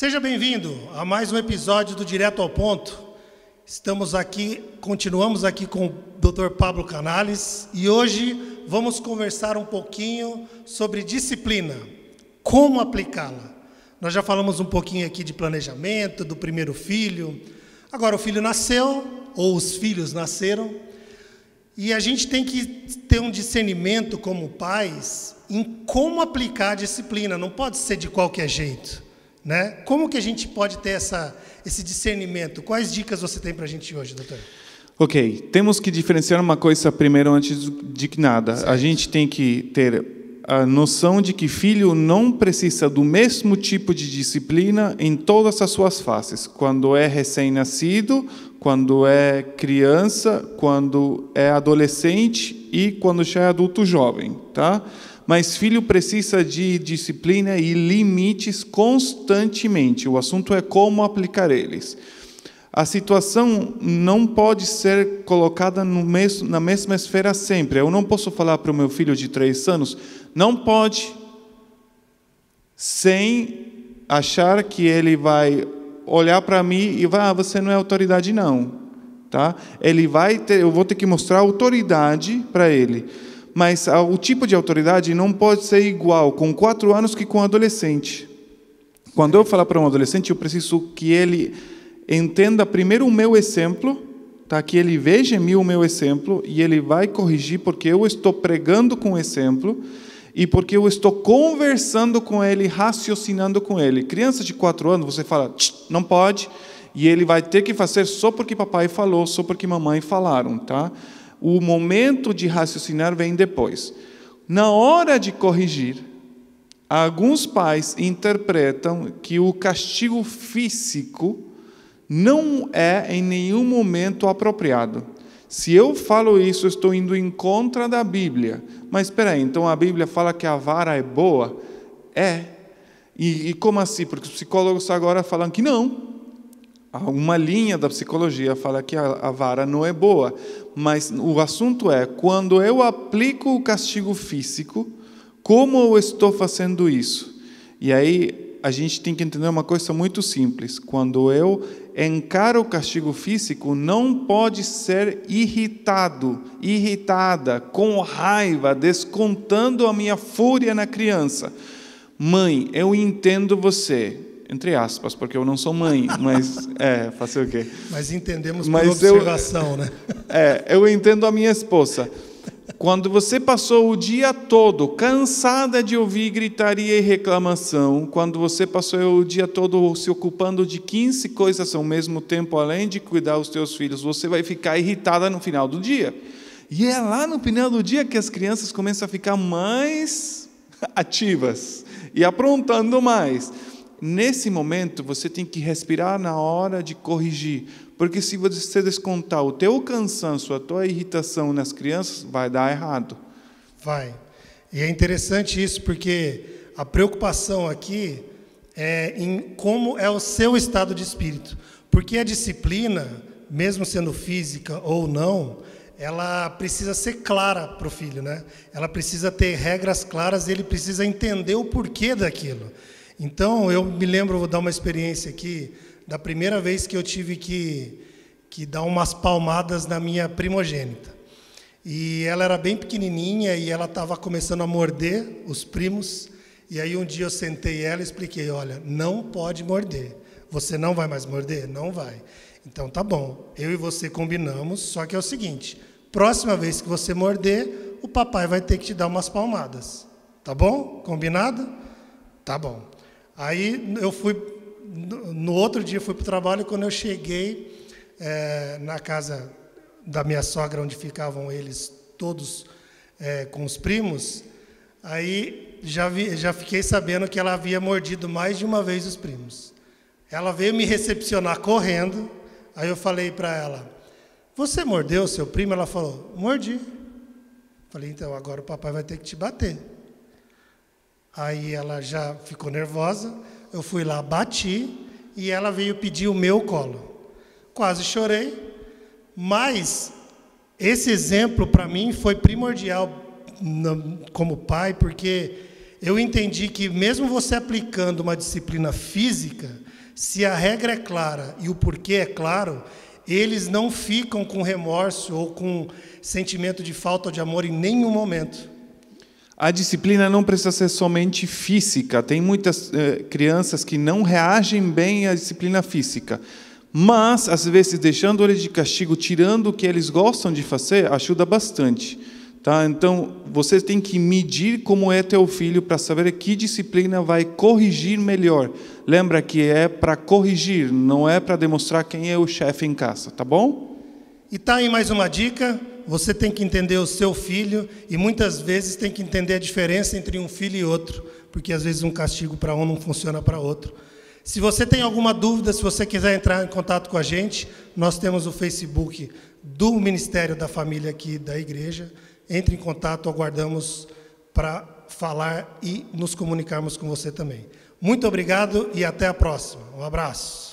Seja bem-vindo a mais um episódio do Direto ao Ponto. Continuamos aqui com o Dr. Pablo Canales e hoje vamos conversar um pouquinho sobre disciplina, como aplicá-la. Nós já falamos um pouquinho aqui de planejamento, do primeiro filho. Agora o filho nasceu, ou os filhos nasceram, e a gente tem que ter um discernimento como pais em como aplicar a disciplina, não pode ser de qualquer jeito, né? Como que a gente pode ter esse discernimento? Quais dicas você tem para a gente hoje, doutor? Ok, temos que diferenciar uma coisa primeiro antes de que nada. Certo. A gente tem que ter a noção de que filho não precisa do mesmo tipo de disciplina em todas as suas fases. Quando é recém-nascido, quando é criança, quando é adolescente e quando já é adulto jovem, tá? Mas filho precisa de disciplina e limites constantemente. O assunto é como aplicar eles. A situação não pode ser colocada na mesma esfera sempre. Eu não posso falar para o meu filho de 3 anos, não pode, sem achar que ele vai olhar para mim e vai, você não é autoridade não. Tá? Eu vou ter que mostrar autoridade para ele. Mas o tipo de autoridade não pode ser igual com 4 anos que com adolescente. Quando eu falar para um adolescente, eu preciso que ele entenda primeiro o meu exemplo, tá? Que ele veja em mim o meu exemplo e ele vai corrigir porque eu estou pregando com o exemplo e porque eu estou conversando com ele, raciocinando com ele. Criança de 4 anos, você fala, não pode, e ele vai ter que fazer só porque papai falou, só porque mamãe falaram, tá? O momento de raciocinar vem depois. Na hora de corrigir, alguns pais interpretam que o castigo físico não é em nenhum momento apropriado. Se eu falo isso, eu estou indo em contra da Bíblia. Mas espera aí, então a Bíblia fala que a vara é boa? É. E como assim? Porque os psicólogos agora falam que não. Uma linha da psicologia fala que a vara não é boa, mas o assunto é, quando eu aplico o castigo físico, como eu estou fazendo isso? E aí a gente tem que entender uma coisa muito simples. Quando eu encaro o castigo físico, não pode ser irritada, com raiva, descontando a minha fúria na criança. Mãe, eu entendo você. Entre aspas, porque eu não sou mãe, mas fazer o quê? Mas entendemos por observação, né? Eu entendo a minha esposa. Quando você passou o dia todo cansada de ouvir gritaria e reclamação, quando você passou o dia todo se ocupando de 15 coisas ao mesmo tempo, além de cuidar dos teus filhos, você vai ficar irritada no final do dia. E é lá no final do dia que as crianças começam a ficar mais ativas e aprontando mais. Nesse momento, você tem que respirar na hora de corrigir, porque se você descontar o teu cansaço, a tua irritação nas crianças, vai dar errado. Vai. E é interessante isso, porque a preocupação aqui é em como é o seu estado de espírito. Porque a disciplina, mesmo sendo física ou não, ela precisa ser clara para o filho, né? Ela precisa ter regras claras e ele precisa entender o porquê daquilo. Então, eu me lembro, vou dar uma experiência aqui, da primeira vez que eu tive que dar umas palmadas na minha primogênita. E ela era bem pequenininha e ela estava começando a morder os primos. E aí um dia eu sentei ela e expliquei, olha, não pode morder. Você não vai mais morder? Não vai. Então, tá bom, eu e você combinamos, só que é o seguinte, próxima vez que você morder, o papai vai ter que te dar umas palmadas. Tá bom? Combinado? Tá bom. Aí eu fui, no outro dia fui para o trabalho, e quando eu cheguei na casa da minha sogra, onde ficavam eles todos com os primos, aí já fiquei sabendo que ela havia mordido mais de uma vez os primos. Ela veio me recepcionar correndo, aí eu falei para ela, você mordeu o seu primo? Ela falou, mordi. Falei, então agora o papai vai ter que te bater. Aí ela já ficou nervosa, eu fui lá, bati, e ela veio pedir o meu colo. Quase chorei, mas esse exemplo para mim foi primordial como pai, porque eu entendi que mesmo você aplicando uma disciplina física, Se a regra é clara e o porquê é claro, eles não ficam com remorso ou com sentimento de falta de amor em nenhum momento. A disciplina não precisa ser somente física. Tem muitas crianças que não reagem bem à disciplina física. Mas, às vezes, deixando eles de castigo, tirando o que eles gostam de fazer, ajuda bastante. Tá? Então, você tem que medir como é teu filho para saber que disciplina vai corrigir melhor. Lembra que é para corrigir, não é para demonstrar quem é o chefe em casa, tá bom? E tá aí mais uma dica, você tem que entender o seu filho e muitas vezes tem que entender a diferença entre um filho e outro, porque às vezes um castigo para um não funciona para outro. Se você tem alguma dúvida, se você quiser entrar em contato com a gente, nós temos o Facebook do Ministério da Família aqui da igreja. Entre em contato, aguardamos para falar e nos comunicarmos com você também. Muito obrigado e até a próxima. Um abraço.